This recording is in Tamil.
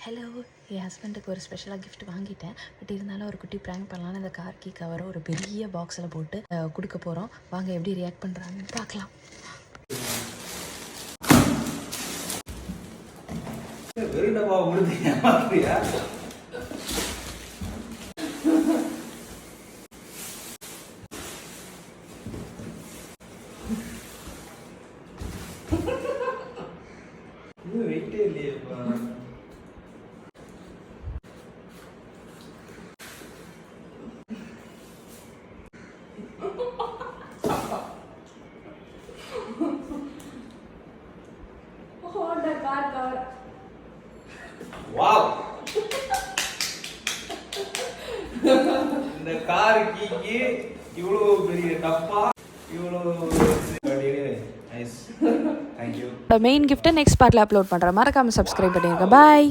ஹலோ, என் ஹஸ்பண்டுக்கு ஒரு ஸ்பெஷலாக கிஃப்ட் வாங்கிட்டேன். பட் இருந்தாலும் ஒரு குட்டி ப்ராங்க் பண்ணலான்னு இந்த கார் கீ கவரை ஒரு பெரிய பாக்ஸில் போட்டு கொடுக்க போகிறோம். வாங்க எப்படி ரியாக்ட் பண்ணுறாங்கன்னு பார்க்கலாம். வெயிட்டே இல்லையேப்பா. வாவ், இந்த கார் கீக்கு இவ்வளவு பெரிய டப்பா, இவ்வளவு நைஸ். Thank you. மெயின் கிஃப்ட்டை நெக்ஸ்ட் பார்ட்டில் அப்லோட் பண்ணுறேன். மறக்காமல் சப்ஸ்கிரைப் பண்ணிடுங்க. பாய்.